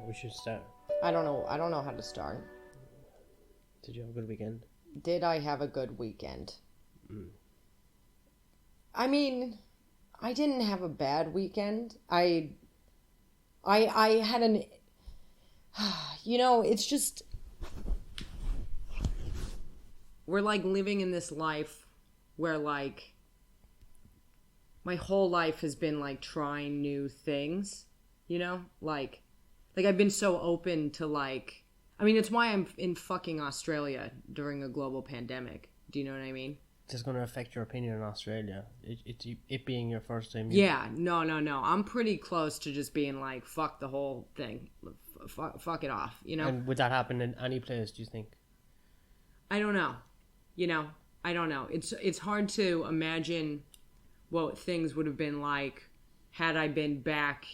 We should start. I don't know how to start. Did you have a good weekend? Did I have a good weekend? Mm. I mean, I didn't have a bad weekend. I had an, it's just, we're like living in this life where like my whole life has been like trying new things, like I've been so open to like, I mean, it's why I'm in fucking Australia during a global pandemic. Do you know what I mean? Is this going to affect your opinion on Australia? It being your first time? Yeah, no. I'm pretty close to just being like, fuck the whole thing. Fuck it off, And would that happen in any place, do you think? I don't know. I don't know. It's hard to imagine what things would have been like had I been back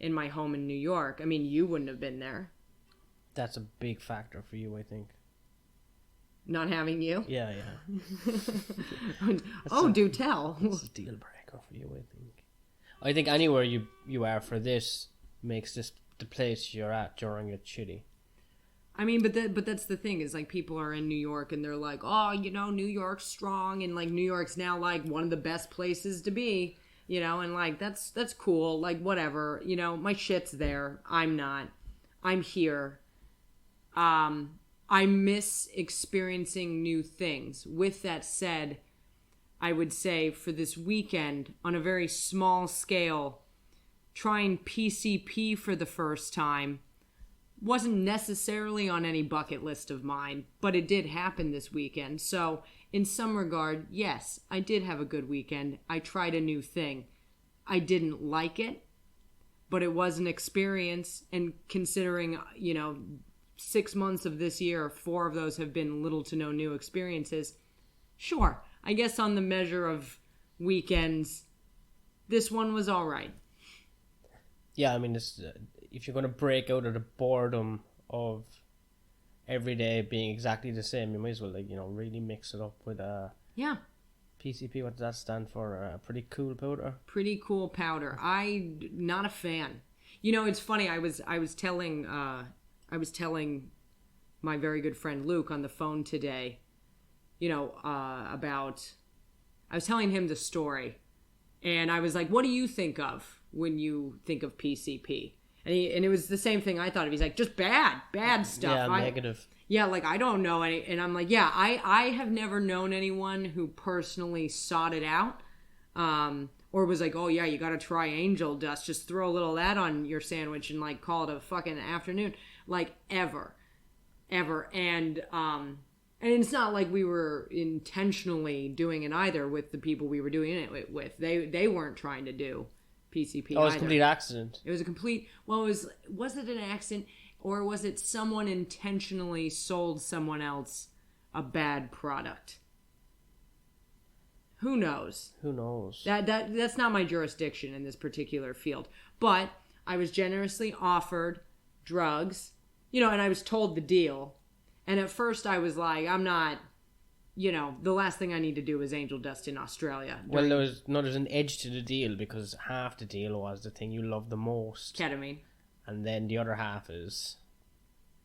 in my home in New York. I mean, you wouldn't have been there. That's a big factor for you, I think. Not having you? Yeah. Do tell. It's a deal breaker for you, I think. I think anywhere you are for this makes this the place you're at during it shitty. I mean, but that's the thing is like people are in New York and they're like, oh, New York's strong and like New York's now like one of the best places to be, and like that's cool, like whatever, my shit's there. I'm not. I'm here. I miss experiencing new things. With that said, I would say for this weekend, on a very small scale, trying PCP for the first time wasn't necessarily on any bucket list of mine, but it did happen this weekend. So in some regard, yes, I did have a good weekend. I tried a new thing. I didn't like it, but it was an experience. And considering, 6 months of this year, 4 of those have been little to no new experiences. Sure, I guess on the measure of weekends, this one was all right. Yeah, I mean, if you're going to break out of the boredom of every day being exactly the same, you might as well, really mix it up with PCP. What does that stand for? Pretty cool powder. Pretty cool powder. I'm not a fan. It's funny. I was telling my very good friend Luke on the phone today, about, I was telling him the story, and I was like, what do you think of when you think of PCP? And it was the same thing I thought of. He's like, just bad stuff. Yeah, negative. Yeah, like, I don't know any, and I'm like, yeah, I have never known anyone who personally sought it out, or was like, oh yeah, you gotta try angel dust, just throw a little of that on your sandwich and like call it a fucking afternoon. Like, ever. And it's not like we were intentionally doing it either with the people we were doing it with. They weren't trying to do PCP either. It was either. A complete accident. It was a complete, well, was it an accident, or was it someone intentionally sold someone else a bad product? Who knows? That's not my jurisdiction in this particular field. But I was generously offered drugs, and I was told the deal. And at first I was like, I'm not, the last thing I need to do is angel dust in Australia. Well, there's an edge to the deal, because half the deal was the thing you love the most. Ketamine. And then the other half is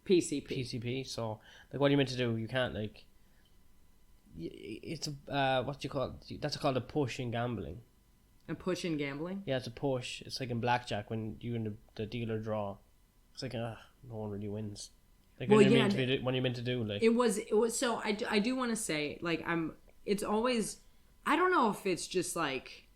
PCP. So, like, what are you meant to do? You can't, like, it's what do you call it? That's called a push in gambling. A push in gambling? Yeah, it's a push. It's like in blackjack when you and the dealer draw. It's like, no one really wins. Like, when you're meant to do, like. It was, so I do want to say, like, it's always, I don't know if it's just like,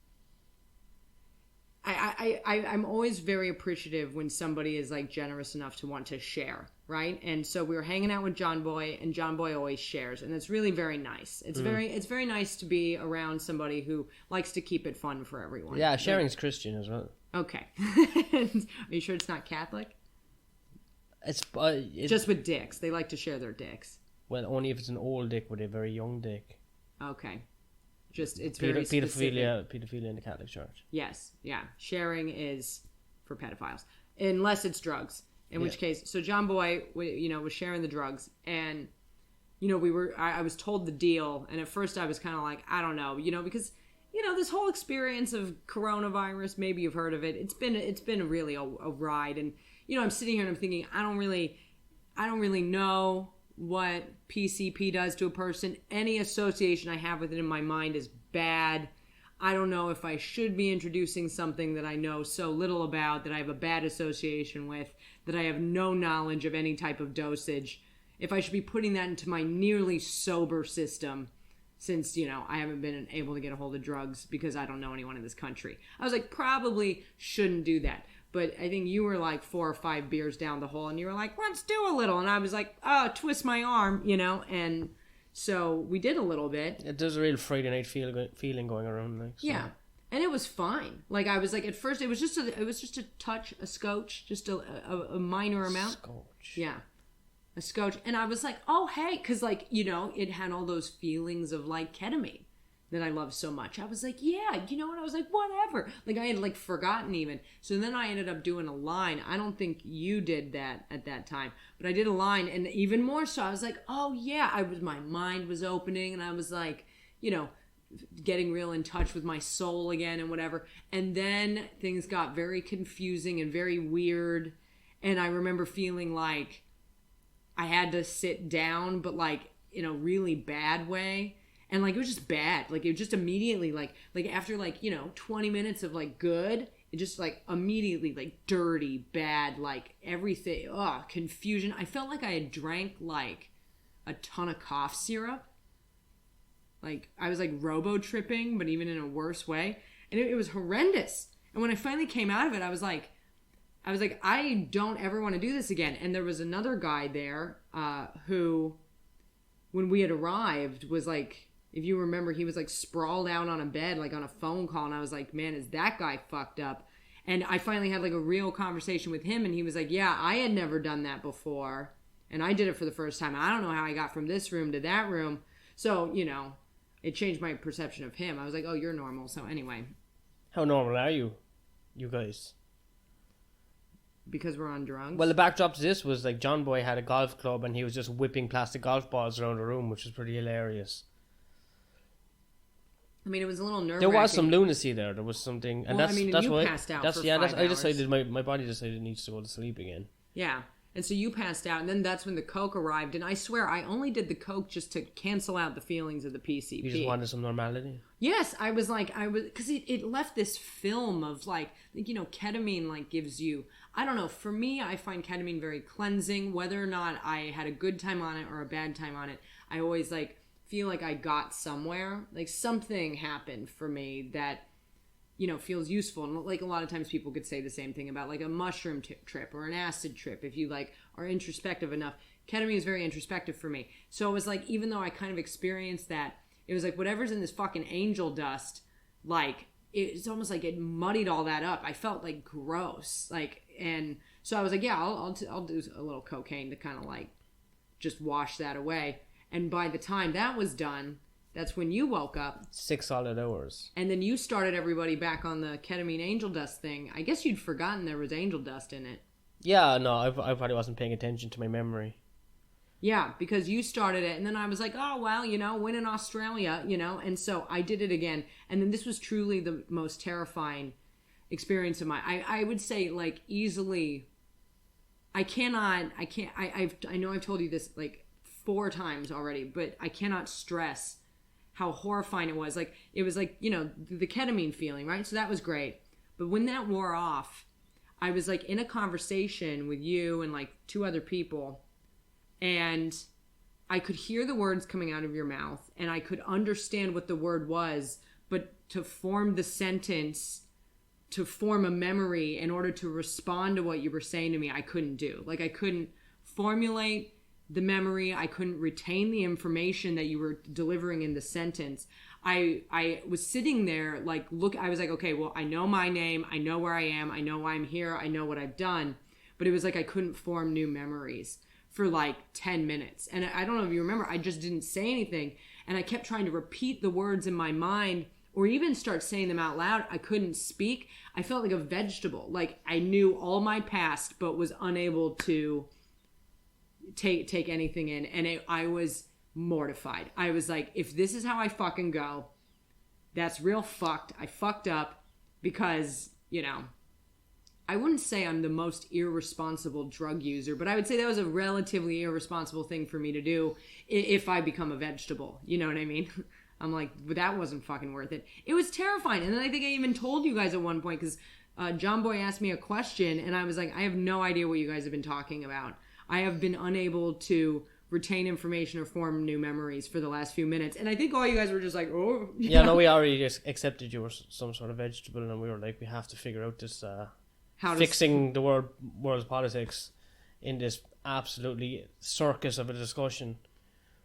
I'm always very appreciative when somebody is like generous enough to want to share, right? And so we were hanging out with John Boy, and John Boy always shares, and it's really very nice. It's very nice to be around somebody who likes to keep it fun for everyone. Yeah, sharing's Christian as well. Okay. Are you sure it's not Catholic? It's just with dicks. They like to share their dicks. Well, only if it's an old dick with a very young dick. Okay. Just, it's very specific. Pedophilia in the Catholic Church. Yes, yeah. Sharing is for pedophiles, unless it's drugs. In which case, so John Boy, was sharing the drugs, and I was told the deal, and at first I was kind of like, I don't know, because this whole experience of coronavirus, maybe you've heard of it. It's been really a ride, and I'm sitting here and I'm thinking, I don't really know what PCP does to a person. Any association I have with it in my mind is bad. I don't know if I should be introducing something that I know so little about, that I have a bad association with, that I have no knowledge of any type of dosage. If I should be putting that into my nearly sober system, since, I haven't been able to get a hold of drugs because I don't know anyone in this country. I was like, probably shouldn't do that. But I think you were like 4 or 5 beers down the hole and you were like, let's do a little. And I was like, oh, twist my arm, and so we did a little bit. There's a real Friday night feeling going around. Like, so. Yeah. And it was fine. Like, I was like, at first it was just a touch, a scotch, just a minor amount. Scotch. Yeah. A scotch. And I was like, oh, hey, because, like, it had all those feelings of, like, ketamine that I love so much. I was like, yeah, and I was like, whatever. Like, I had, like, forgotten even. So then I ended up doing a line. I don't think you did that at that time, but I did a line, and even more so, I was like, oh, yeah, my mind was opening, and I was like, getting real in touch with my soul again and whatever. And then things got very confusing and very weird, and I remember feeling like I had to sit down, but like in a really bad way. And like, it was just bad. Like, it was just immediately like after like, 20 minutes of like good, it just like immediately like dirty, bad, like everything. Confusion. I felt like I had drank like a ton of cough syrup. Like, I was like robo-tripping, but even in a worse way. And it was horrendous. And when I finally came out of it, I was like, I don't ever want to do this again. And there was another guy there who, when we had arrived, was like, if you remember, he was like sprawled out on a bed, like on a phone call. And I was like, man, is that guy fucked up? And I finally had like a real conversation with him. And he was like, yeah, I had never done that before. And I did it for the first time. I don't know how I got from this room to that room. So, it changed my perception of him. I was like, oh, you're normal. So anyway. How normal are you guys? Because we're on drugs? Well, the backdrop to this was like John Boy had a golf club and he was just whipping plastic golf balls around the room, which was pretty hilarious. I mean, it was a little nerve-wracking. There was some lunacy there. There was something, and well, that's you why passed out for 5 hours. I decided my body decided it needs to go to sleep again. Yeah, and so you passed out, and then that's when the Coke arrived. And I swear, I only did the Coke just to cancel out the feelings of the PCP. You just wanted some normality. Yes, because it left this film of like ketamine like gives you. I don't know. For me, I find ketamine very cleansing. Whether or not I had a good time on it or a bad time on it, I always like feel like I got somewhere. Like something happened for me that feels useful. And like a lot of times people could say the same thing about like a mushroom trip or an acid trip. If you like are introspective enough, ketamine is very introspective for me. So it was like, even though I kind of experienced that, it was like whatever's in this fucking angel dust, like it's almost like it muddied all that up. I felt like gross. Like, and so I was like, yeah, I'll do a little cocaine to kind of like just wash that away. And by the time that was done, that's when you woke up. 6 solid hours. And then you started everybody back on the ketamine angel dust thing. I guess you'd forgotten there was angel dust in it. Yeah, no, I probably wasn't paying attention to my memory. Yeah, because you started it. And then I was like, oh, well, win in Australia, And so I did it again. And then this was truly the most terrifying experience of mine. I would say, like, easily, I know I've told you this, like, 4 times already, but I cannot stress how horrifying it was. Like, it was like, the ketamine feeling, right? So that was great. But when that wore off, I was like in a conversation with you and like 2 other people, and I could hear the words coming out of your mouth and I could understand what the word was, but to form the sentence, to form a memory in order to respond to what you were saying to me, I couldn't do. Like, I couldn't formulate the memory. I couldn't retain the information that you were delivering in the sentence. I was sitting there like, I was like, okay, well, I know my name. I know where I am. I know why I'm here. I know what I've done. But it was like I couldn't form new memories for like 10 minutes. And I don't know if you remember, I just didn't say anything. And I kept trying to repeat the words in my mind or even start saying them out loud. I couldn't speak. I felt like a vegetable. Like I knew all my past, but was unable to take anything in. And I was mortified. I was like, if this is how I fucking go, that's real fucked. I fucked up because, I wouldn't say I'm the most irresponsible drug user, but I would say that was a relatively irresponsible thing for me to do if I become a vegetable. You know what I mean? I'm like, but that wasn't fucking worth it. It was terrifying. And then I think I even told you guys at one point, because John Boy asked me a question, and I was like, I have no idea what you guys have been talking about. I have been unable to retain information or form new memories for the last few minutes. And I think all you guys were just like, oh. Yeah, no, we already just accepted you were some sort of vegetable, and we were like, we have to figure out this fixing the world's politics in this absolutely circus of a discussion.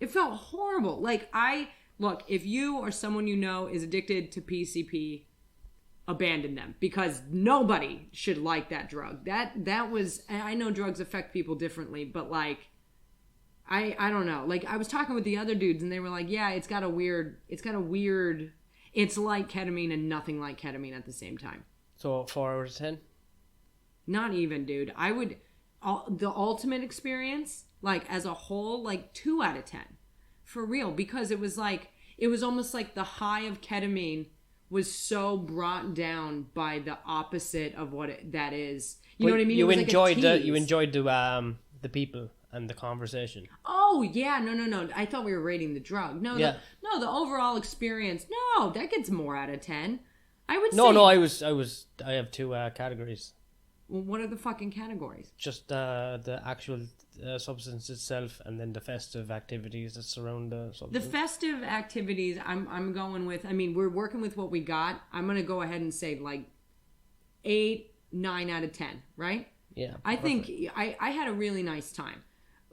It felt horrible. Like, look, if you or someone you know is addicted to PCP, abandon them, because nobody should like that drug. That was, I know drugs affect people differently, but like, I don't know. Like, I was talking with the other dudes and they were like, yeah, it's like ketamine and nothing like ketamine at the same time. So 4 out of 10? Not even, dude. I would, the ultimate experience, like as a whole, like 2 out of 10. For real. Because it was almost like the high of ketamine was so brought down by the opposite of what that is. You know what I mean? You enjoyed the people and the conversation. Oh yeah, no. I thought we were rating the drug. No, yeah. The overall experience. No, that gets more out of 10. I would say. No. I have 2 categories. Well, what are the fucking categories? Just the actual substance itself, and then the festive activities that surround the substance. The festive activities, I'm going with. I mean, we're working with what we got. I'm gonna go ahead and say like 8, 9 out of 10. Right? Yeah. I think I had a really nice time.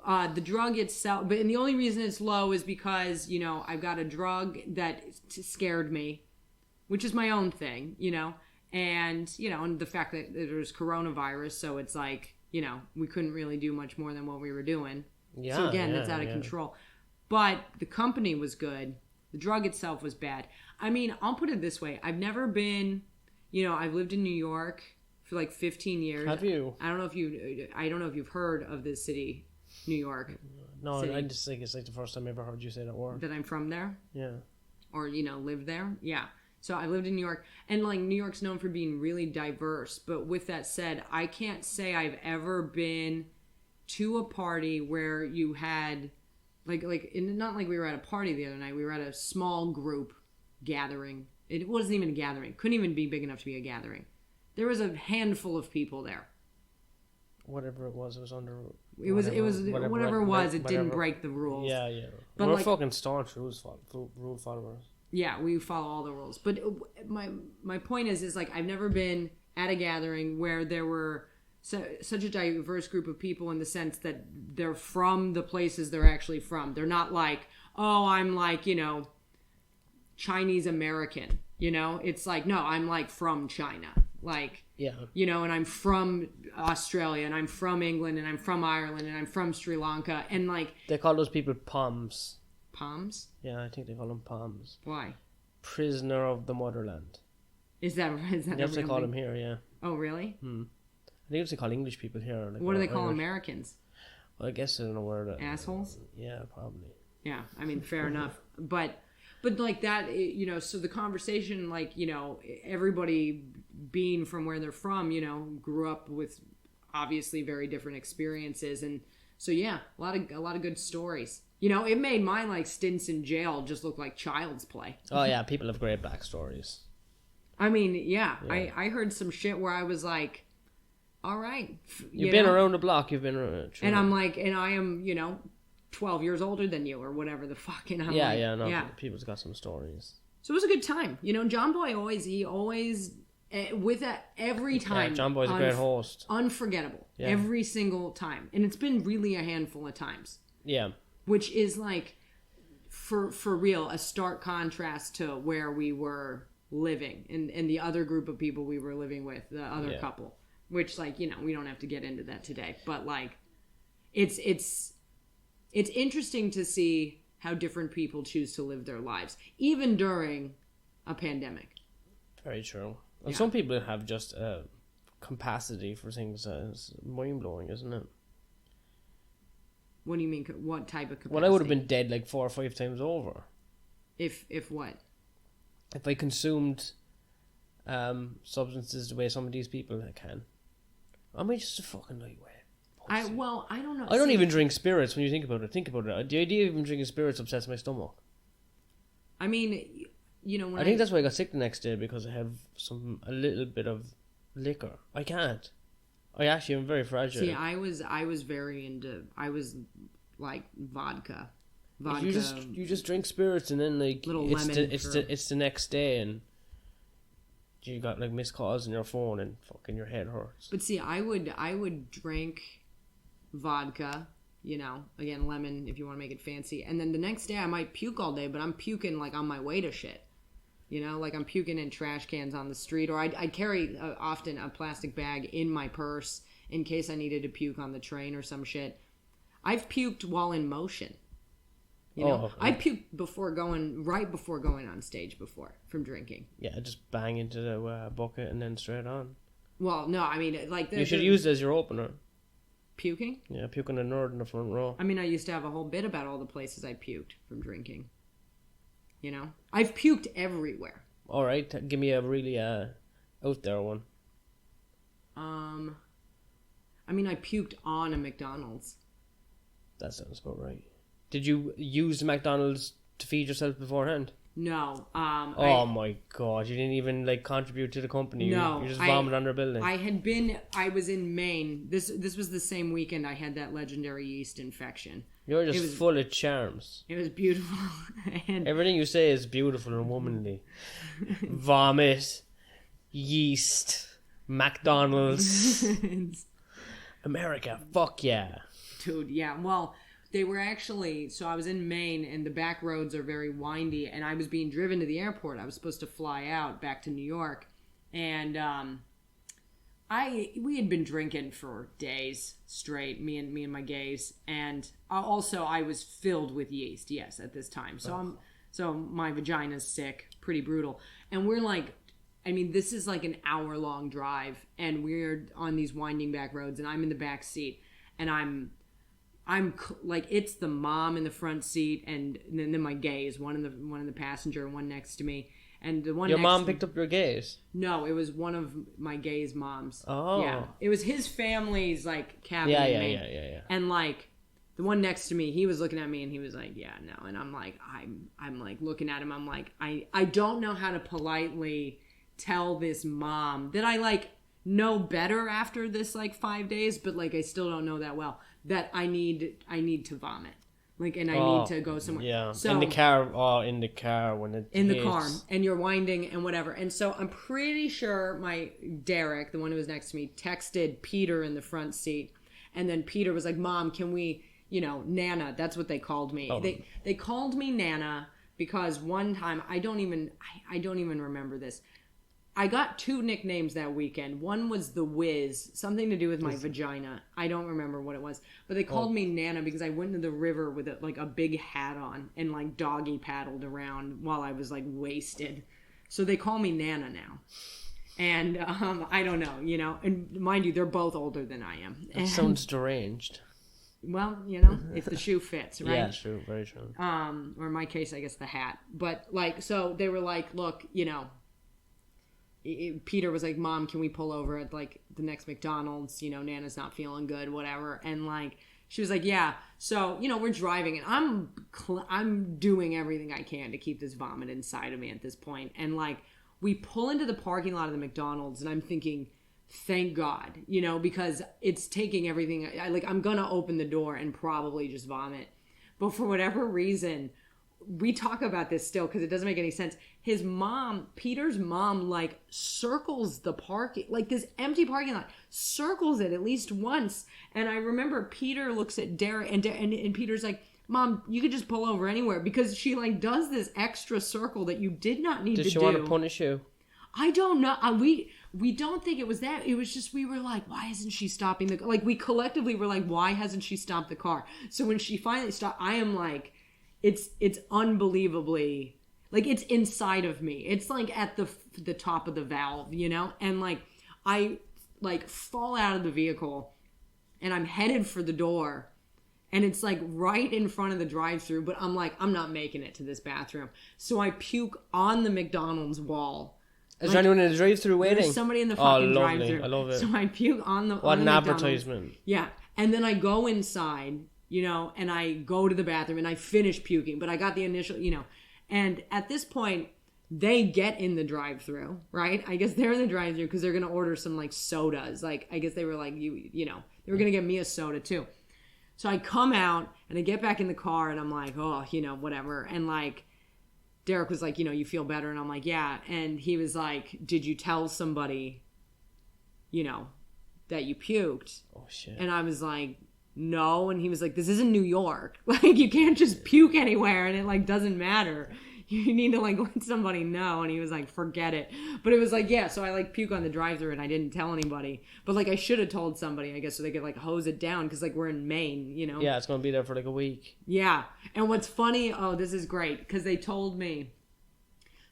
The drug itself, and the only reason it's low is because I've got a drug that scared me, which is my own thing, and and the fact that there's coronavirus, so it's like we couldn't really do much more than what we were doing. Yeah. So again, that's out of control. But the company was good. The drug itself was bad. I mean, I'll put it this way: I've never been, I've lived in New York for like 15 years. Have you? I don't know if you've heard of this city. New York. No, city. I just think it's like the first time I ever heard you say that word. That I'm from there? Yeah. Or, lived there? Yeah. So I lived in New York. And, like, New York's known for being really diverse. But with that said, I can't say I've ever been to a party where you had, not like we were at a party the other night. We were at a small group gathering. It wasn't even a gathering. Couldn't even be big enough to be a gathering. There was a handful of people there. Whatever it was under. Whatever it was, it didn't break the rules. Yeah. But we're fucking staunch rule followers. Yeah, we follow all the rules. But my point is like I've never been at a gathering where there were such a diverse group of people in the sense that they're from the places they're actually from. They're not like, oh, I'm like, Chinese American. It's like, no, I'm like from China. Like, yeah, and I'm from Australia, and I'm from England, and I'm from Ireland, and I'm from Sri Lanka, and like they call those people Poms. Poms? Yeah, I think they call them Poms. Why? Prisoner of the motherland. Is that? Yes, they call them here. Yeah. Oh, really? I think they call English people here. What do they call Americans? Well, I guess I don't know where the assholes. Yeah, probably. Yeah, I mean, fair enough, but like that, so the conversation, like, everybody being from where they're from, grew up with obviously very different experiences. And so, yeah, a lot of good stories. It made my like stints in jail just look like child's play. Oh yeah. People have great backstories. I mean, yeah. I heard some shit where I was like, all right. You've been around the block. You've been around. And I'm like, and I am, 12 years older than you or whatever the fuck. And I'm people's got some stories. So it was a good time. John Boy always with that every time. Yeah, John Boy's a great host. Unforgettable. Yeah. Every single time. And it's been really a handful of times. Yeah. Which is like, for real, a stark contrast to where we were living and the other group of people we were living with, the other couple. Which, like, we don't have to get into that today. But, like, it's interesting to see how different people choose to live their lives, even during a pandemic. Very true. And some people have just a capacity for things that's mind-blowing, isn't it? What do you mean? What type of capacity? Well, I would have been dead like 4 or 5 times over. If what? If I consumed substances the way some of these people can. Am I just a fucking lightweight? I don't know. I don't even drink spirits when you think about it. The idea of even drinking spirits upsets my stomach. I mean, I think that's why I got sick the next day, because I have a little bit of liquor. I can't. I actually am very fragile. See, I was very into. I was like vodka. You just drink spirits and then like it's the next day and you got like missed calls on your phone and fucking your head hurts. But see, I would drink vodka, again, lemon if you want to make it fancy, and then the next day I might puke all day, but I'm puking like on my way to shit. Like I'm puking in trash cans on the street, or I'd carry often a plastic bag in my purse in case I needed to puke on the train or some shit. I've puked while in motion. I puked right before going on stage before from drinking. Yeah, just bang into the bucket and then straight on. Well, no, I mean, like... You should use it as your opener. Puking? Yeah, puking a nerd in the front row. I mean, I used to have a whole bit about all the places I puked from drinking. I've puked everywhere. All right, give me a really out there one. I mean, I puked on a McDonald's. That sounds about right. Did you use the McDonald's to feed yourself beforehand? No. My God. You didn't even contribute to the company. No. You just vomited on their building. I was in Maine. This was the same weekend I had that legendary yeast infection. You're just full of charms. It was beautiful. Everything you say is beautiful and womanly. Vomit, yeast, McDonald's. America, fuck yeah. Dude, yeah. Well, they were actually... So I was in Maine, and the back roads are very windy, and I was being driven to the airport. I was supposed to fly out back to New York, and we had been drinking for days straight, me and my gays, and also I was filled with yeast, yes, at this time. So my vagina's sick, pretty brutal. And we're like... I mean, this is like an hour-long drive, and we're on these winding back roads, and I'm in the back seat, and I'm like, it's the mom in the front seat, and then my gays, one in the passenger, and one next to me, and the one. Your mom picked up your gays? No, it was one of my gays' moms. Oh, yeah, it was his family's cabin. Yeah. And the one next to me, he was looking at me, and he was like, "Yeah, no," and I'm like, I'm like looking at him, I'm like, I don't know how to politely tell this mom that I know better after this 5 days, but I still don't know that well, that I need to vomit, and I need to go somewhere. Yeah. So in the car when it in the car, and you're winding and whatever. And so I'm pretty sure my Derek, the one who was next to me, texted Peter in the front seat, and then Peter was like, "Mom, can we, Nana?" That's what they called me. Oh. They called me Nana because one time I don't even remember this. I got 2 nicknames that weekend. One was the Whiz, something to do with my vagina. I don't remember what it was. But they called me Nana because I went into the river with a big hat on and doggy paddled around while I was wasted. So they call me Nana now. And I don't know, and mind you, they're both older than I am. That sounds deranged. Well, if the shoe fits, right? Yeah, true, very true. Or in my case, I guess the hat. But so they were like, look, Peter was like, "Mom, can we pull over at the next McDonald's? Nana's not feeling good, whatever." And she was like, "Yeah." So we're driving, and I'm doing everything I can to keep this vomit inside of me at this point. And we pull into the parking lot of the McDonald's, and I'm thinking, thank God, because it's taking everything. I'm gonna open the door and probably just vomit, but for whatever reason. We talk about this still because it doesn't make any sense. His mom, Peter's mom, circles the parking, this empty parking lot, circles it at least once. And I remember Peter looks at Derek, and Peter's like, "Mom, you could just pull over anywhere," because she does this extra circle that you did not need to do. Did she want to punish you? I don't know. We don't think it was that. It was just we were like, why isn't she stopping the? We collectively were like, why hasn't she stopped the car? So when she finally stopped, I am like. It's unbelievably it's inside of me. It's at the top of the valve, and I fall out of the vehicle and I'm headed for the door, and it's right in front of the drive-thru, but I'm not making it to this bathroom. So I puke on the McDonald's wall Is there anyone in the drive-thru waiting? There's somebody in the fucking drive-thru. I love it. So I puke on the What on an the advertisement. Yeah. And then I go inside, and I go to the bathroom and I finish puking. But I got the initial, And at this point, they get in the drive-thru, right? I guess they're in the drive-thru because they're going to order some, like, sodas. Like, I guess they were like, they were going to get me a soda, too. So I come out and I get back in the car and I'm like, oh, whatever. And, like, Derek was like, you feel better? And I'm like, yeah. And he was like, did you tell somebody, that you puked? Oh, shit. And I was like, no. And he was like, this isn't New York. Like, you can't just puke anywhere and it, like, doesn't matter. You need to, like, let somebody know. And he was like, forget it. But it was like, yeah. So I, like, puke on the drive-thru and I didn't tell anybody. But, like, I should have told somebody, I guess, so they could, like, hose it down. Because, like, we're in Maine, Yeah, it's going to be there for, like, a week. Yeah. And what's funny, this is great. Because they told me.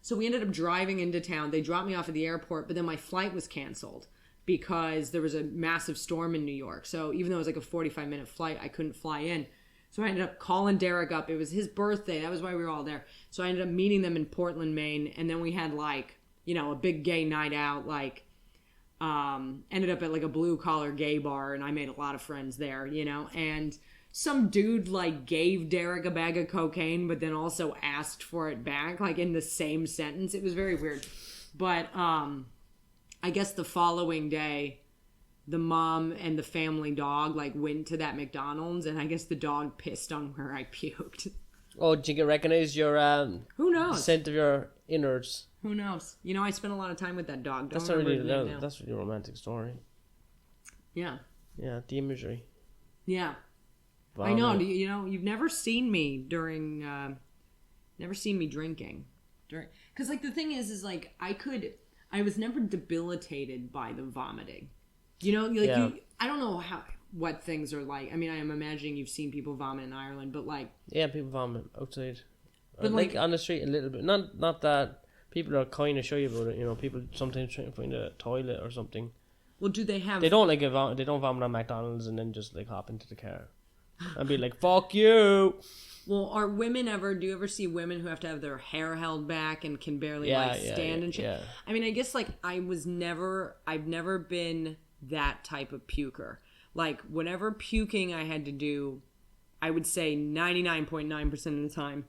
So we ended up driving into town. They dropped me off at the airport. But then my flight was canceled. Because there was a massive storm in New York. So even though it was, like, a 45-minute flight, I couldn't fly in. So I ended up calling Derek up. It was his birthday. That was why we were all there. So I ended up meeting them in Portland, Maine. And then we had, like, a big gay night out. Like, ended up at, like, a blue-collar gay bar. And I made a lot of friends there, And some dude, like, gave Derek a bag of cocaine, but then also asked for it back, like, in the same sentence. It was very weird. But I guess the following day, the mom and the family dog, like, went to that McDonald's, and I guess the dog pissed on where I puked. Oh, did you recognize your who knows? Scent of your innards? Who knows? I spent a lot of time with that dog. That's a really romantic story. Yeah. Yeah, the imagery. Yeah. I know. You've never seen me drinking. Because, like, the thing is like, I was never debilitated by the vomiting. I don't know what things are like. I mean, I am imagining you've seen people vomit in Ireland, but, like... Yeah, people vomit outside. But, like, on the street a little bit. Not that people are kind of shy about it, people sometimes try to find a toilet or something. Well, do they have... They don't vomit on McDonald's and then just, like, hop into the car. And be like, fuck you! Well, do you ever see women who have to have their hair held back and can barely, stand and shit? Yeah. I mean, I guess, like, I've never been that type of puker. Like, whatever puking I had to do, I would say 99.9% of the time,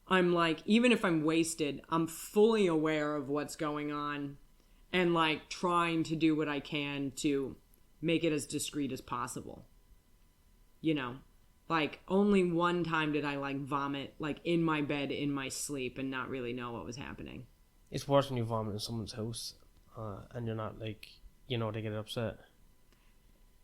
I'm like, even if I'm wasted, I'm fully aware of what's going on and, like, trying to do what I can to make it as discreet as possible. Like, only one time did I, like, vomit, like, in my bed, in my sleep, and not really know what was happening. It's worse when you vomit in someone's house, and you're not, like, they get upset.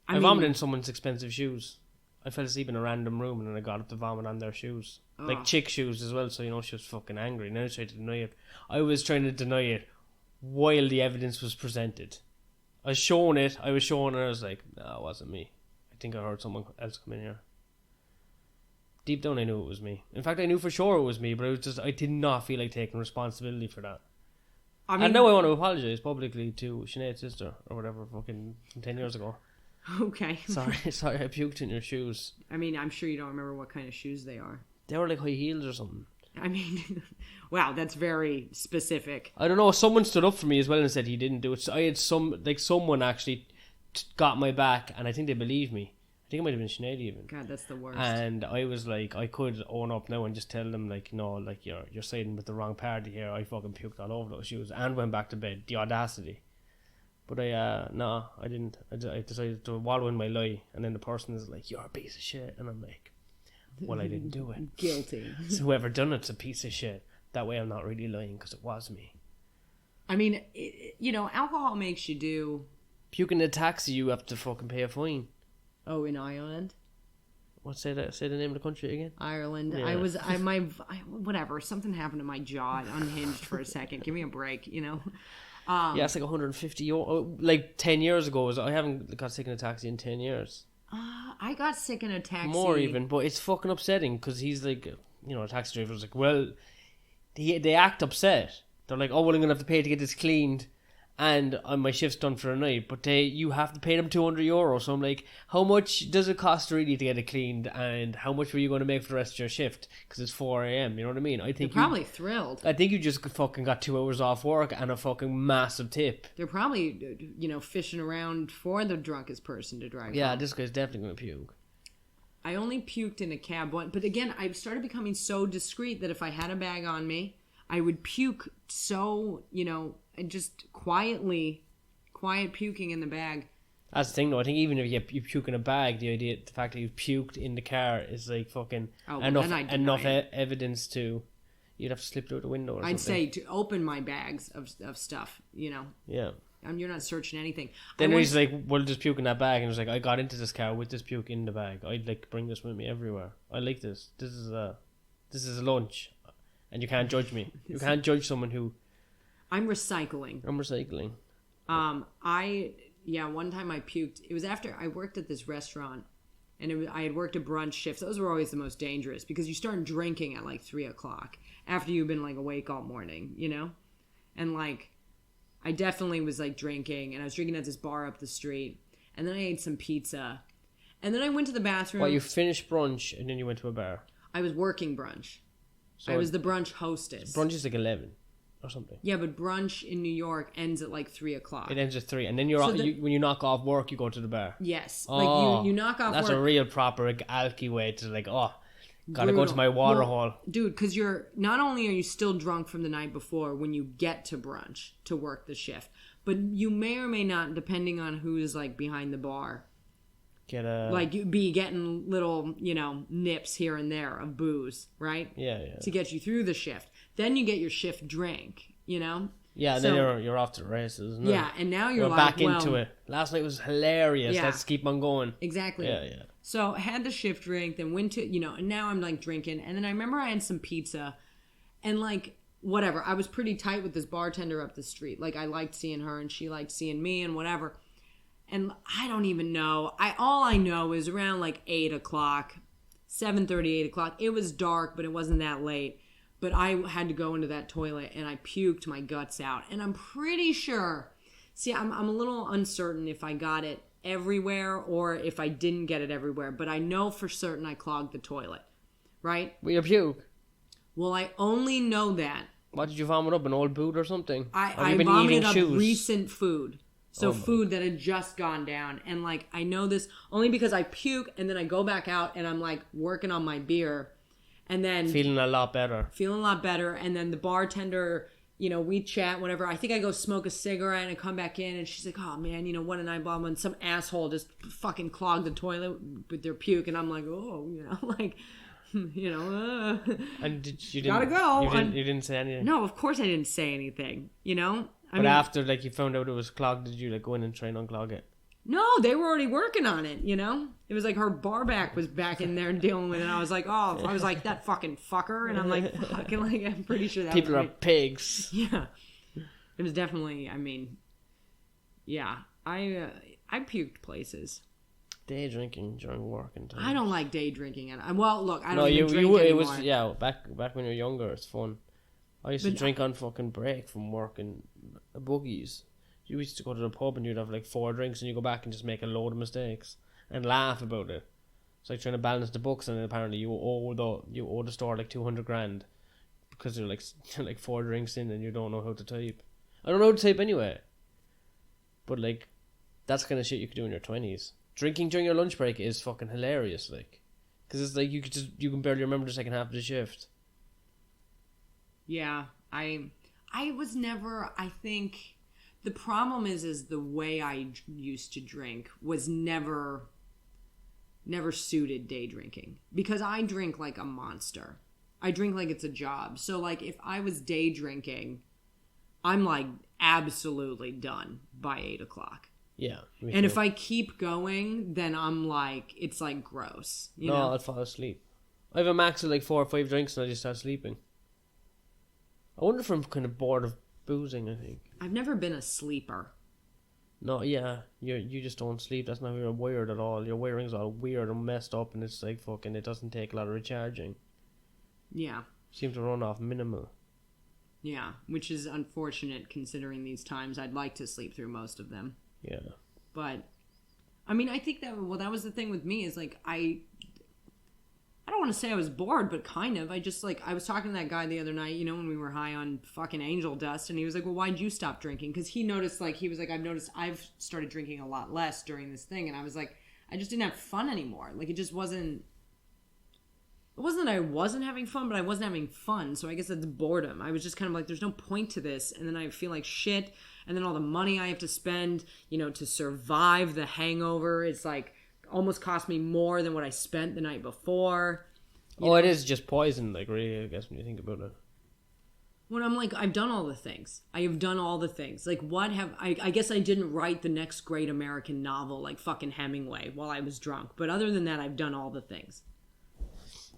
I vomited in someone's expensive shoes. I fell asleep in a random room, and then I got up to vomit on their shoes. Oh. Like, chick shoes as well, so, she was fucking angry. And then I tried to deny it. I was trying to deny it while the evidence was presented. I was showing it, and I was like, no, it wasn't me. I think I heard someone else come in here. Deep down, I knew it was me. In fact, I knew for sure it was me, but I did not feel like taking responsibility for that. And now I want to apologise publicly to Sinead's sister, or whatever, fucking from 10 years ago. Okay. Sorry, I puked in your shoes. I mean, I'm sure you don't remember what kind of shoes they are. They were like high heels or something. I mean, wow, that's very specific. I don't know, someone stood up for me as well and said he didn't do it. So I had someone actually got my back, and I think they believed me. I think it might have been Sinead even. God, that's the worst. And I was like, I could own up now and just tell them, like, no, like, you're siding with the wrong party here. I fucking puked all over those shoes and went back to bed. The audacity. But I didn't. I decided to wallow in my lie. And then the person is like, you're a piece of shit. And I'm like, well, I didn't do it. Guilty. So whoever done it's a piece of shit. That way I'm not really lying because it was me. I mean, alcohol makes you do... Puke in a taxi, you have to fucking pay a fine. Oh, in Ireland? Say the name of the country again? Ireland. Yeah. Whatever. Something happened to my jaw. It unhinged for a second. Give me a break, Yeah, it's like 150 euro. Like 10 years ago. I haven't got sick in a taxi in 10 years. I got sick in a taxi. More even, but it's fucking upsetting because he's like, a taxi driver's like, well, they act upset. They're like, oh, well, I'm going to have to pay to get this cleaned. and my shift's done for the night, but you have to pay them €200. So I'm like, how much does it cost really to get it cleaned, and how much were you going to make for the rest of your shift? Because it's 4 a.m. You know what I mean? I think they're probably thrilled. I think you just fucking got 2 hours off work and a fucking massive tip. They're probably, fishing around for the drunkest person to drive. Yeah, home. this guy's definitely going to puke. I only puked in a cab once, but again, I started becoming so discreet that if I had a bag on me, I would puke so, and just quiet puking in the bag. That's the thing, though. I think even if you puke in a bag, the fact that you puked in the car is like fucking enough evidence to. You'd have to slip through the window or something. I'd say to open my bags of stuff, Yeah. You're not searching anything. Then he's like, well, just puke in that bag. And he's like, I got into this car with this puke in the bag. I'd like to bring this with me everywhere. I like this. This is a lunch. And you can't judge me. You can't judge someone who... I'm recycling. One time I puked. It was after I worked at this restaurant. And I had worked a brunch shift. Those were always the most dangerous. Because you start drinking at like 3 o'clock. After you've been like awake all morning, And like... I definitely was like drinking, and I was drinking at this bar up the street, and then I ate some pizza, and then I went to the bathroom. Well, you finished brunch, and then you went to a bar. I was working brunch. So I was the brunch hostess. Brunch is like 11 or something. Yeah, but brunch in New York ends at like 3 o'clock. It ends at 3, and then when you knock off work, you go to the bar. Yes, like you knock off. That's work. A real proper alky way to like gotta go to my water hole. Dude, because you're not only are you still drunk from the night before when you get to brunch to work the shift, but you may or may not, depending on who's like behind the bar, you be getting little, nips here and there of booze, right? Yeah. To get you through the shift. Then you get your shift drink, Yeah, and then you're off to the races, isn't it? Yeah, and now you're back into it. Last night was hilarious. Yeah. Let's keep on going. Exactly. Yeah. So I had the shift drink, then went to, and now I'm like drinking. And then I remember I had some pizza and like, whatever. I was pretty tight with this bartender up the street. Like I liked seeing her and she liked seeing me and whatever. And I don't even know. All I know is around like 8 o'clock, 7:30, 8 o'clock. It was dark, but it wasn't that late. But I had to go into that toilet and I puked my guts out. And I'm pretty sure, I'm a little uncertain if I got it everywhere or if I didn't get it everywhere. But I know for certain I clogged the toilet. Right? With your puke? Well, I only know that. What, did you vomit up? An old boot or something? I vomited up recent food. So food that had just gone down. And like, I know this only because I puke and then I go back out and I'm like working on my beer. And then... Feeling a lot better. And then the bartender, we chat, whatever. I think I go smoke a cigarette and I come back in and she's like, oh man, what did I bomb? And some asshole just fucking clogged the toilet with their puke. And I'm like, And you gotta go. You didn't say anything? No, of course I didn't say anything, But after you found out it was clogged, did you go in and try and unclog it? No, they were already working on it, It was like her bar back was back in there dealing with it. And I was like, that fucking fucker. And I'm like, fucking I'm pretty sure that people are pigs. Yeah. It was definitely, yeah. I puked places. Day drinking during working time. I don't like day drinking. Well, look, I don't even drink anymore. It was, back when you were younger, it's fun. I used to drink on fucking break from working boogies. You used to go to the pub and you'd have 4 drinks and you go back and just make a load of mistakes and laugh about it. It's like trying to balance the books, and then apparently you owe the store $200 because you're like 4 drinks in and you don't know how to type. I don't know how to type anyway. But that's kind of shit you could do in your 20s. Drinking during your lunch break is fucking hilarious, because it's you can barely remember the second half of the shift. Yeah, I was never. I think the problem is the way I used to drink was never suited day drinking, because I drink like a monster. I drink like it's a job. So if I was day drinking, I'm absolutely done by 8 o'clock. Yeah. And if I keep going, then I'm it's gross. You know? I'd fall asleep. I have a max of 4 or 5 drinks and I just start sleeping. I wonder if I'm kind of bored of boozing, I think. I've never been a sleeper. No, yeah. You just don't sleep. That's not how you're wired at all. Your wiring's all weird and messed up, and it's it doesn't take a lot of recharging. Yeah. You seem to run off minimal. Yeah, which is unfortunate considering these times. I'd like to sleep through most of them. Yeah. But, I mean, I think that, well, that was the thing with me is, like, I don't want to say I was bored, but kind of. I just, like, I was talking to that guy the other night, you know, when we were high on fucking angel dust, and he was like, well, why'd you stop drinking? Because he noticed, like, he was like, I've noticed I've started drinking a lot less during this thing, and I was like, I just didn't have fun anymore. Like, it just wasn't... It wasn't that I wasn't having fun, but I wasn't having fun. So I guess that's boredom. I was just kind of like, there's no point to this. And then I feel like shit. And then all the money I have to spend, you know, to survive the hangover. It's like almost cost me more than what I spent the night before. You know? It is just poison, like, really, I guess, when you think about it. When I'm like, I've done all the things. I have done all the things. Like, what have... I guess I didn't write the next great American novel like fucking Hemingway while I was drunk. But other than that, I've done all the things.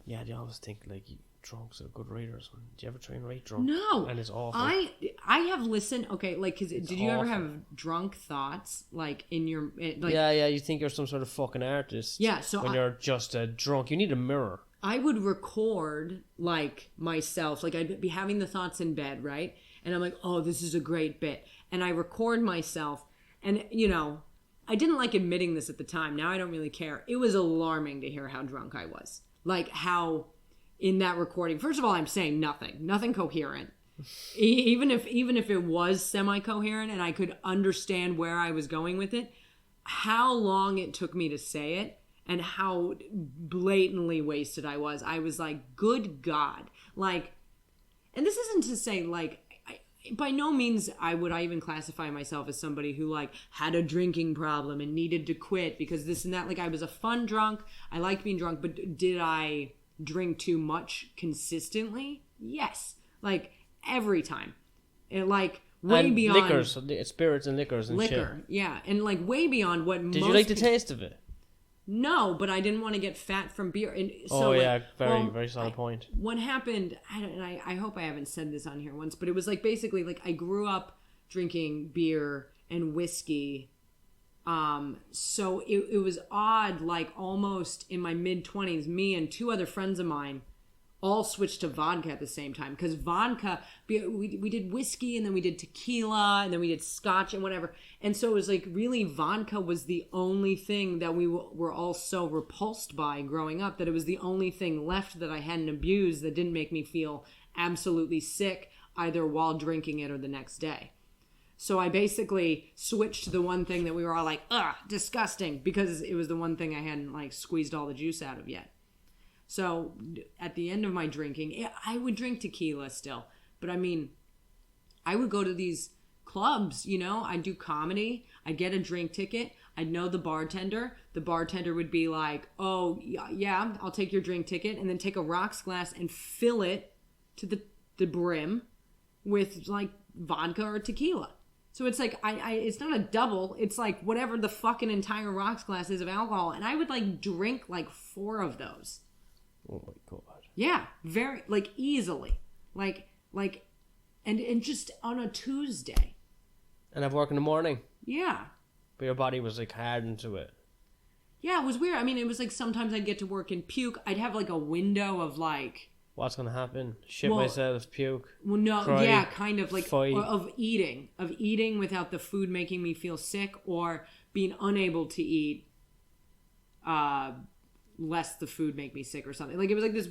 Yeah, I always think, like, drunks are good writers. Do you ever try and write drunk? No. And it's awful. I have listened... Okay, like, cause did you ever have drunk thoughts, like, in your... Like, yeah, you think you're some sort of fucking artist. Yeah, so when you're just a drunk. You need a mirror. I would record, like, myself. Like, I'd be having the thoughts in bed, right? And I'm like, oh, this is a great bit. And I record myself. And, you know, I didn't like admitting this at the time. Now I don't really care. It was alarming to hear how drunk I was. Like, how in that recording, first of all, I'm saying nothing coherent. Even if it was semi-coherent and I could understand where I was going with it, how long it took me to say it and how blatantly wasted I was like, good God. Like, and this isn't to say, like, by no means would I even classify myself as somebody who, like, had a drinking problem and needed to quit because this and that. Like, I was a fun drunk. I liked being drunk, but did I drink too much consistently? Yes. Like, every time. It, like, way and beyond... liquors, spirits and liquors and liquor, shit. Yeah. And, like, way beyond what Did you like the taste of it? No, but I didn't want to get fat from beer. And so, very solid point. What happened, I hope I haven't said this on here once, but it was like basically like I grew up drinking beer and whiskey. So it was odd, like almost in my mid-20s, me and two other friends of mine all switched to vodka at the same time. Because vodka, we did whiskey and then we did tequila and then we did scotch and whatever. And so it was like really vodka was the only thing that we were all so repulsed by growing up, that it was the only thing left that I hadn't abused that didn't make me feel absolutely sick either while drinking it or the next day. So I basically switched to the one thing that we were all like, ugh, disgusting, because it was the one thing I hadn't like squeezed all the juice out of yet. So at the end of my drinking, I would drink tequila still. But I mean, I would go to these clubs, you know, I'd do comedy. I'd get a drink ticket. I'd know the bartender. The bartender would be like, oh, yeah, I'll take your drink ticket. And then take a rocks glass and fill it to the brim with like vodka or tequila. So it's like, it's not a double. It's like whatever the fucking entire rocks glass is of alcohol. And I would like drink like 4 of those. Oh my God. Yeah, very, like, easily. Like, and just on a Tuesday. And have work in the morning. Yeah. But your body was, like, hardened to it. Yeah, it was weird. I mean, it was like sometimes I'd get to work and puke. I'd have, like, a window of, like... What's going to happen? Shit myself, puke, well, no, cry, yeah, kind of, like, fight. Of eating without the food making me feel sick, or being unable to eat, lest the food make me sick or something. Like, it was this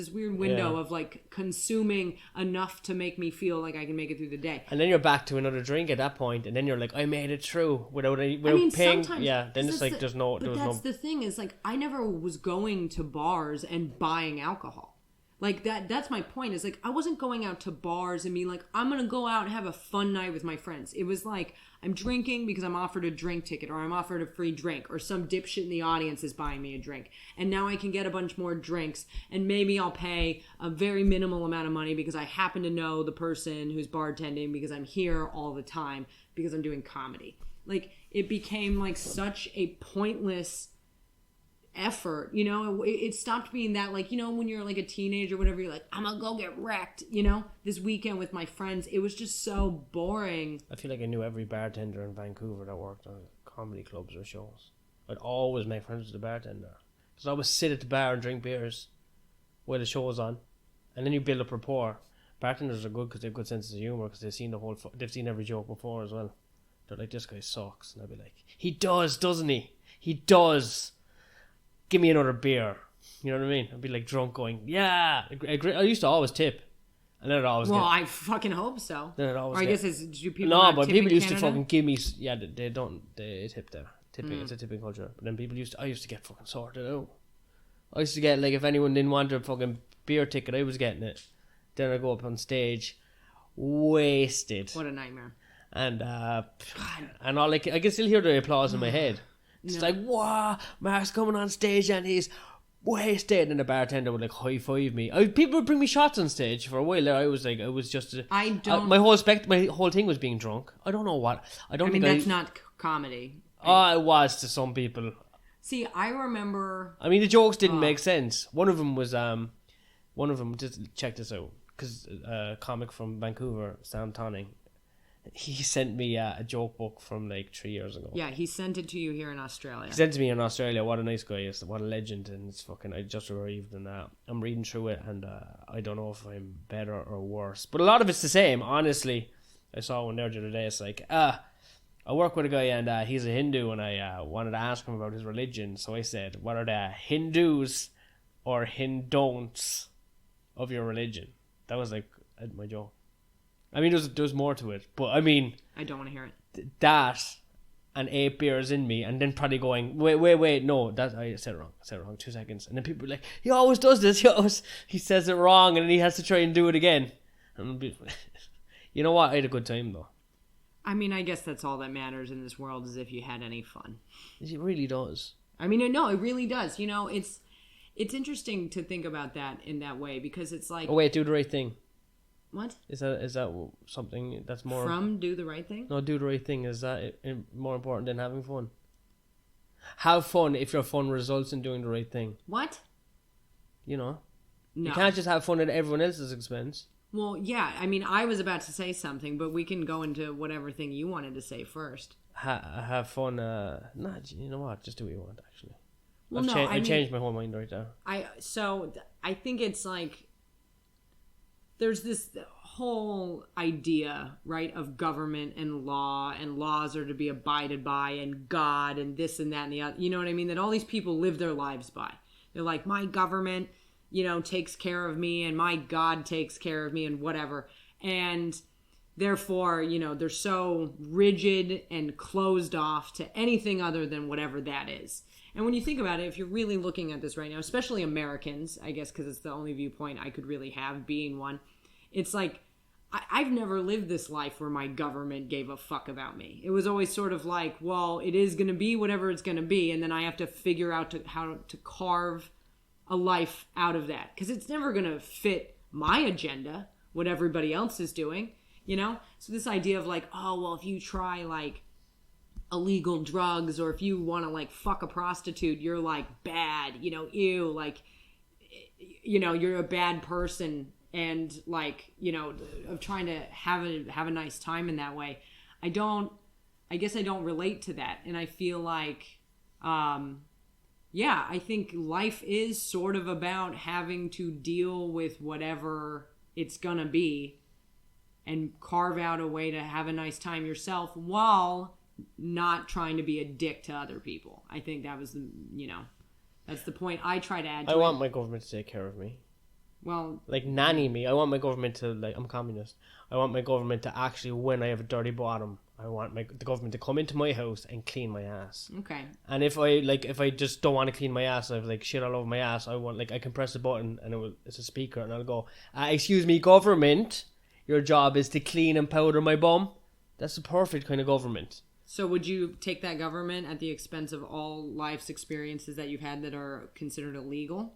weird window of like consuming enough to make me feel like I can make it through the day. And then you're back to another drink at that point, and then you're like, I made it through without paying. Yeah, then it's like that's the thing is, like, I never was going to bars and buying alcohol. Like, that's my point, is like, I wasn't going out to bars and being like, I'm gonna go out and have a fun night with my friends. It was like, I'm drinking because I'm offered a drink ticket, or I'm offered a free drink, or some dipshit in the audience is buying me a drink. And now I can get a bunch more drinks, and maybe I'll pay a very minimal amount of money because I happen to know the person who's bartending, because I'm here all the time, because I'm doing comedy. Like, it became like such a pointless effort, you know. It stopped being that, like, you know, when you're like a teenager or whatever, you're like, I'm gonna go get wrecked, you know, this weekend with my friends. It was just so boring. I feel like I knew every bartender in Vancouver that worked on comedy clubs or shows. I'd always make friends with the bartender, because I would sit at the bar and drink beers while the show was on, and then you build up rapport. bartenders are good because they have good senses of humor because they've seen every joke before as well. They're like, this guy sucks, and I'll be like, he does, doesn't he? He does. Give me another beer. You know what I mean? I'd be like drunk, going, yeah. I used to always tip, and then it always. Well, I fucking hope so. Then it always. Or I guess do people? No, but people used Canada? to fucking give me. Yeah, they don't. They tip there. Tipping, it's a tipping culture. But then I used to get fucking sorted out. I used to get, like, if anyone didn't want a fucking beer ticket, I was getting it. Then I go up on stage, wasted. What a nightmare. And all, like, I can still hear the applause in my head. It's like, wow, Mark's coming on stage and he's wasted. And the bartender would, like, high five me. People would bring me shots on stage for a while there. I was like, it was just my whole thing was being drunk. I don't know what. I mean, that's not comedy. Oh, it was to some people. See, I remember. I mean, the jokes didn't make sense. One of them, just check this out, because a comic from Vancouver, Sam Tonning, he sent me a joke book from like 3 years ago. Yeah, he sent it to you here in Australia. He sent it to me in Australia. What a nice guy is. What a legend. And it's fucking, I just arrived, and I'm reading through it, and I don't know if I'm better or worse. But a lot of it's the same, honestly. I saw one there the other day. It's like, I work with a guy, and he's a Hindu, and I wanted to ask him about his religion. So I said, what are the Hindus or Hindon'ts of your religion? That was like my joke. I mean, there's more to it, but I mean, I don't want to hear it. That and 8 beers in me, and then probably going, wait, no, that I said it wrong. 2 seconds, and then people are like, he always does this. He says it wrong, and then he has to try and do it again. And you know what? I had a good time though. I mean, I guess that's all that matters in this world, is if you had any fun. It really does. I mean, no, it really does. You know, it's interesting to think about that in that way, because it's like... Oh, wait, do the right thing. What? Is that something that's more... From do the right thing? No, do the right thing. Is that more important than having fun? Have fun if your fun results in doing the right thing. What? You know? No. You can't just have fun at everyone else's expense. Well, yeah. I mean, I was about to say something, but we can go into whatever thing you wanted to say first. Have fun. You know what? Just do what you want, actually. Well, I changed my whole mind right now. I think it's like... There's this whole idea, right, of government and laws are to be abided by, and God and this and that and the other. You know what I mean? That all these people live their lives by. They're like, my government, takes care of me, and my God takes care of me, and whatever. And therefore, they're so rigid and closed off to anything other than whatever that is. And when you think about it, if you're really looking at this right now, especially Americans, I guess because it's the only viewpoint I could really have being one, it's like, I've never lived this life where my government gave a fuck about me. It was always sort of like, well, it is going to be whatever it's going to be, and then I have to figure out how to carve a life out of that. Because it's never going to fit my agenda, what everybody else is doing, So this idea of like, oh, well, if you try like illegal drugs, or if you want to like fuck a prostitute, you're like bad, ew, like, you're a bad person, and like, of trying to have a nice time in that way. I guess I don't relate to that. And I feel like, I think life is sort of about having to deal with whatever it's gonna be and carve out a way to have a nice time yourself while not trying to be a dick to other people. I think that was that's the point I try to add to I want my government to take care of me. Well, like nanny me. I want my government to, like, I'm communist. I want my government to actually, when I have a dirty bottom, I want the government to come into my house and clean my ass. Okay. And if I just don't want to clean my ass, I have like shit all over my ass, I can press a button and it's a speaker, and I'll go, excuse me, government, your job is to clean and powder my bum. That's the perfect kind of government. So would you take that government at the expense of all life's experiences that you've had that are considered illegal?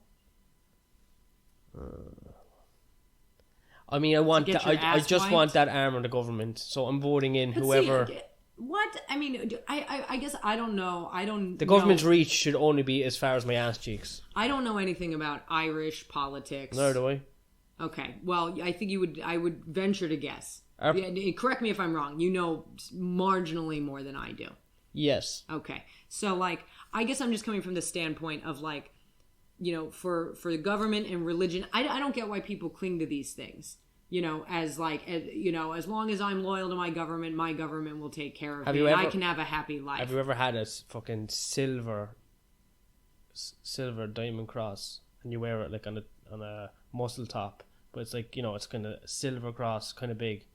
I mean, I just want that arm of the government, so I'm voting in whoever. What? I mean, I guess I don't know. The government's reach should only be as far as my ass cheeks. I don't know anything about Irish politics. Neither do I. Okay, well, I think I would venture to guess. Correct me if I'm wrong. You know marginally more than I do. Yes. Okay, so like, I guess I'm just coming from the standpoint of like, for the government and religion, I don't get why people cling to these things. as long as I'm loyal to my government will take care of me, and I can have a happy life. Have you ever had a fucking silver diamond cross, and you wear it like on a muscle top, but it's like, it's kind of silver cross, kind of big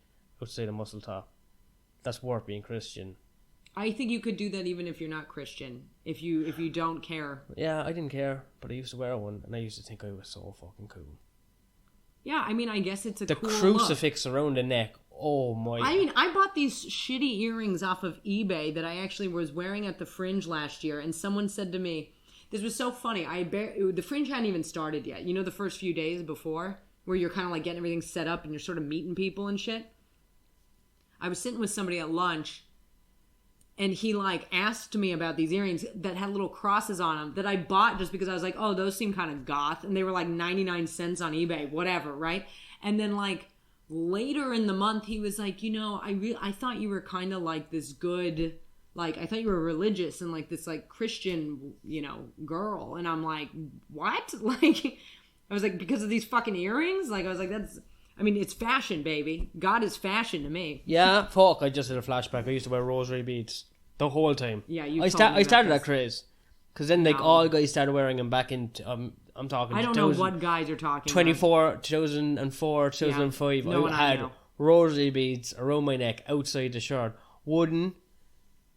outside the muscle top? That's worth being Christian. I think you could do that even if you're not Christian. If you don't care. Yeah, I didn't care, but I used to wear one, and I used to think I was so fucking cool. Yeah, I mean, I guess it's a cool crucifix look. Around the neck. Oh my! I mean, I bought these shitty earrings off of eBay that I actually was wearing at the Fringe last year, and someone said to me, "This was so funny. The Fringe hadn't even started yet. The first few days before, where you're kind of like getting everything set up and you're sort of meeting people and shit." I was sitting with somebody at lunch. And he asked me about these earrings that had little crosses on them that I bought just because I was like, oh, those seem kind of goth. And they were 99 cents on eBay, whatever, right? And then later in the month, he was like, I thought you were kind of this good, I thought you were religious and this Christian, girl. And I'm like, what? I was like, because of these fucking earrings? I was like, it's fashion, baby. God is fashion to me. Yeah, fuck. I just had a flashback. I used to wear rosary beads the whole time. Yeah, I started that craze. Because then, all guys started wearing them back in... I'm talking... I don't know what guys are talking 2004, 2005. Yeah, I had rosary beads around my neck, outside the shirt. Wooden,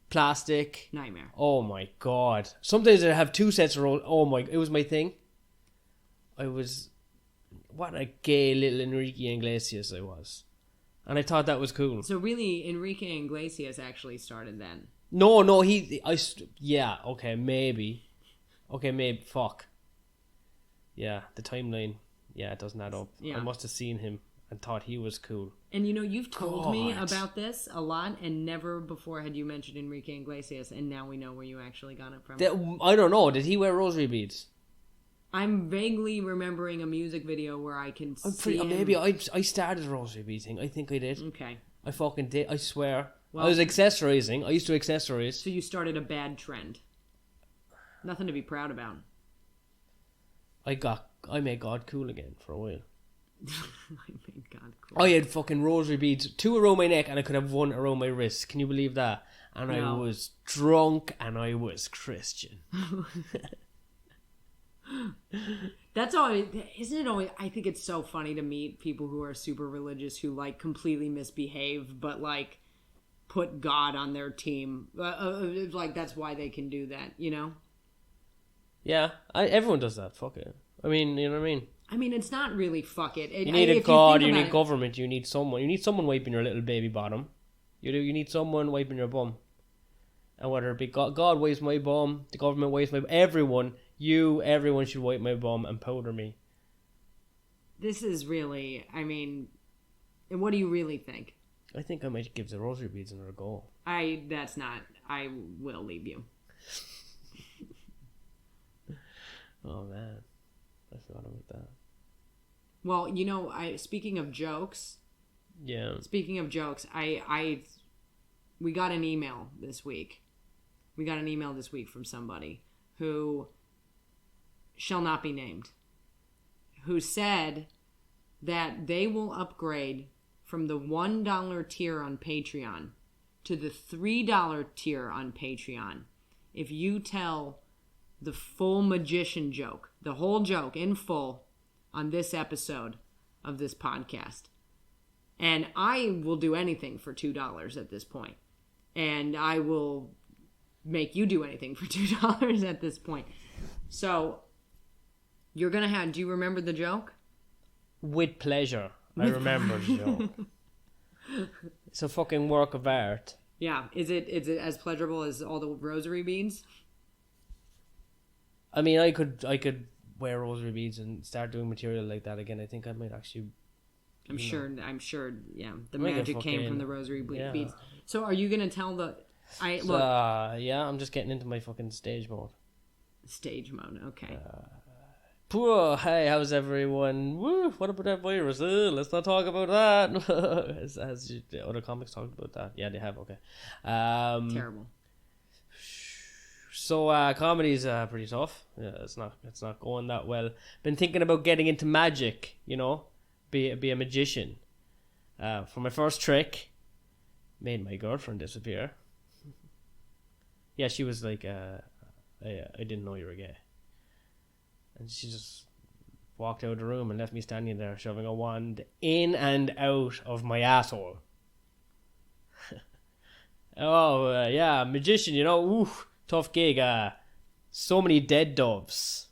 plastic. Nightmare. Oh, my God. Sometimes I have 2 sets of rosary... Oh, my... It was my thing. What a gay little Enrique Iglesias I was. And I thought that was cool. So really, Enrique Iglesias actually started then? No, okay, maybe. Fuck. Yeah, the timeline, it doesn't add up. Yeah. I must have seen him and thought he was cool. And you've told me about this a lot, and never before had you mentioned Enrique Iglesias, and now we know where you actually got it from. I don't know, did he wear rosary beads? I'm vaguely remembering a music video where I can see him. Maybe I started the rosary bead thing. I think I did. Okay. I fucking did. I swear. Well, I was accessorizing. I used to accessorize. So you started a bad trend. Nothing to be proud about. I made God cool again for a while. I made God cool. I had fucking rosary beads, 2 around my neck, and I could have 1 around my wrist. Can you believe that? And no. I was drunk, and I was Christian. That's always, isn't it always, I think it's so funny to meet people who are super religious who completely misbehave but put God on their team, that's why they can do that, Yeah, everyone does that. Fuck it. I mean, you know what I mean? I mean, it's not really fuck it. You need a God, you need government, you need someone wiping your little baby bottom. You need someone wiping your bum. And whether it be God wipes my bum, the government wipes my bum, everyone should wipe my bum and powder me. This is really, and what do you really think? I think I might give the rosary beads another go. I will leave you. Oh man, I forgot about that. Well, speaking of jokes. Yeah. Speaking of jokes, we got an email this week. From somebody who shall not be named, who said that they will upgrade from the $1 tier on Patreon to the $3 tier on Patreon if you tell the full magician joke, the whole joke in full, on this episode of this podcast. And I will do anything for $2 at this point. And I will make you do anything for $2 at this point. So, you're going to do you remember the joke? With pleasure. I remember the joke. It's a fucking work of art. Yeah. Is it as pleasurable as all the rosary beads? I mean, I could wear rosary beads and start doing material like that again. I think I might actually... I'm sure, yeah. The magic came from the rosary beads. So are you going to tell the... yeah, I'm just getting into my fucking stage mode. Stage mode, okay. Hey, how's everyone? Woo, what about that virus? Let's not talk about that. Has the other comics talked about that? Yeah, they have, okay. Terrible. So, comedy's pretty tough. Yeah, it's not going that well. Been thinking about getting into magic, be a magician. For my first trick, made my girlfriend disappear. Yeah, she was like, I didn't know you were gay. And she just walked out of the room and left me standing there shoving a wand in and out of my asshole. Yeah, magician, ooh, tough gig. So many dead doves.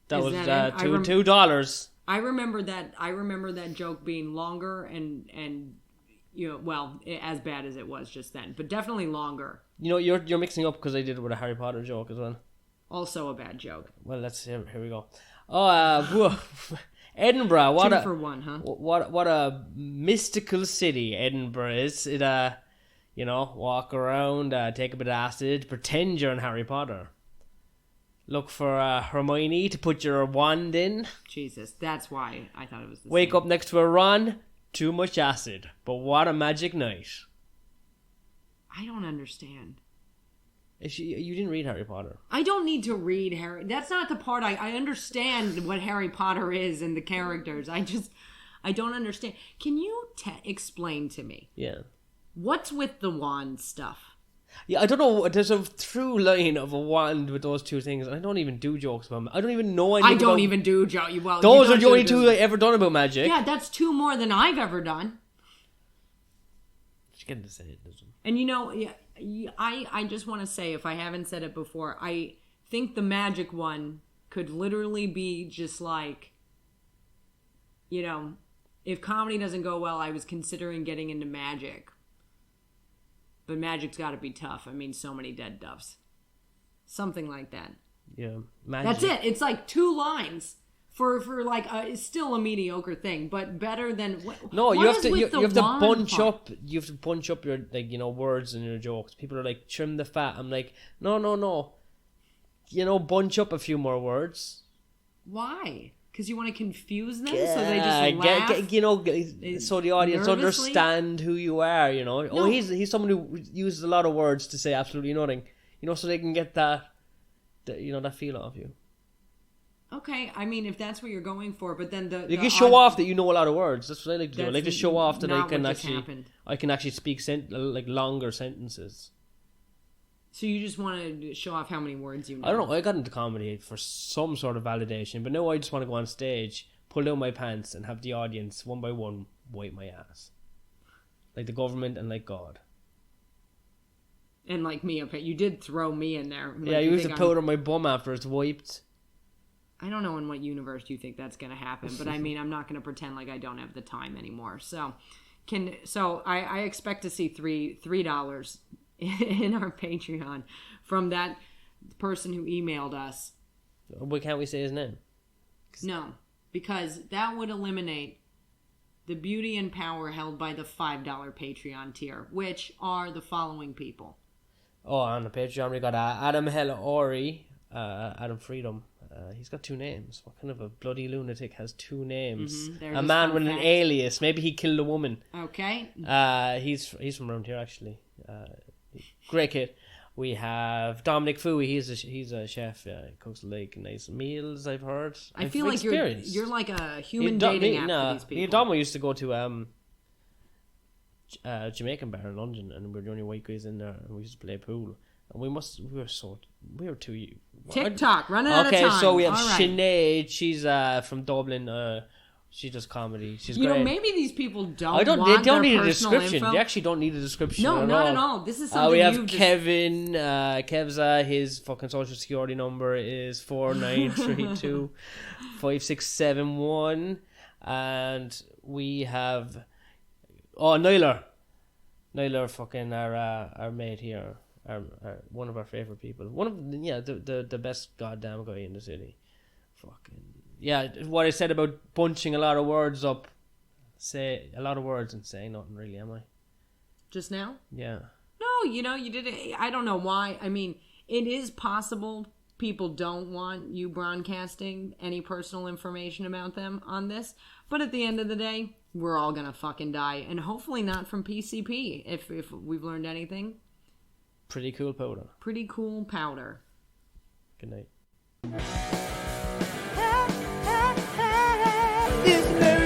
That was $2. I remember that joke being longer and as bad as it was just then, but definitely longer. You're mixing up because I did it with a Harry Potter joke as well. Also a bad joke. Well, here we go. Edinburgh. What 2 for 1, huh? What a mystical city Edinburgh is. It walk around, take a bit of acid, pretend you're in Harry Potter. Look for Hermione to put your wand in. Jesus, that's why I thought it was the Wake same. up next to a Ron, too much acid. But what a magic night. I don't understand. You didn't read Harry Potter. I don't need to read Harry. That's not the part. I understand what Harry Potter is and the characters. I don't understand. Can you explain to me? Yeah. What's with the wand stuff? Yeah, I don't know. There's a through line of a wand with those two things. I don't even do jokes about them. I don't even know anything. I don't even do jokes. Well, those are the only two I ever done about magic. Yeah, that's 2 more than I've ever done. Just getting to say it, doesn't. And I just want to say, if I haven't said it before, I think the magic one could literally be just like, if comedy doesn't go well, I was considering getting into magic. But magic's got to be tough. I mean, so many dead doves. Something like that. Yeah, magic. That's it. It's like 2 lines for like it's still a mediocre thing, but better than you have to bunch up. You have to bunch up your words and your jokes. People are like, trim the fat. I'm like, no. Bunch up a few more words. Why? Because you want to confuse them, so they just laugh. So the audience nervously understand who you are. No. Oh, he's someone who uses a lot of words to say absolutely nothing. So they can get that feel off you. Okay, I mean, if that's what you're going for, but then you can show off that you know a lot of words. That's what I like to do. I like to show off that I can actually speak longer sentences. So you just want to show off how many words you know? I don't know. I got into comedy for some sort of validation, but now I just want to go on stage, pull down my pants, and have the audience, one by one, wipe my ass. Like the government and like God. And like me, okay. You did throw me in there. Like, yeah, you used to powder my bum after it's wiped. I don't know in what universe you think that's going to happen, but I mean, I'm not going to pretend like I don't have the time anymore. So I expect to see $3 in our Patreon from that person who emailed us. But can't we say his name? No, because that would eliminate the beauty and power held by the $5 Patreon tier, which are the following people. Oh, on the Patreon we got Adam Ori, Adam Freedom. He's got 2 names. What kind of a bloody lunatic has 2 names? A man with an alias. Maybe he killed a woman. Okay. He's from around here actually. Great kid. We have Dominic Fooey. He's a chef. He cooks like nice meals. I've heard. I feel like you're like a human dating app for these people. Me and Dom used to go to Jamaican bar in London, and we were the only white guys in there, and we used to play pool. And we were too. TikTok running out of time. Okay, so we have Sinead. She's from Dublin. She does comedy. She's great. Maybe these people they don't need a description. Info. They actually don't need a description. No, not at all. This is something we have Kevin. Kevza, his fucking social security number is 4932 5671, and we have Nyler, fucking our mate here, our one of our favorite people. One of the best goddamn guy in the city. Fucking. Yeah, what I said about bunching a lot of words up, say a lot of words and saying nothing really, am I? Just now? Yeah. No, you did it. I don't know why. I mean, it is possible people don't want you broadcasting any personal information about them on this, but at the end of the day, we're all gonna fucking die, and hopefully not from PCP. If we've learned anything. Pretty cool powder. Pretty cool powder. Good night. is never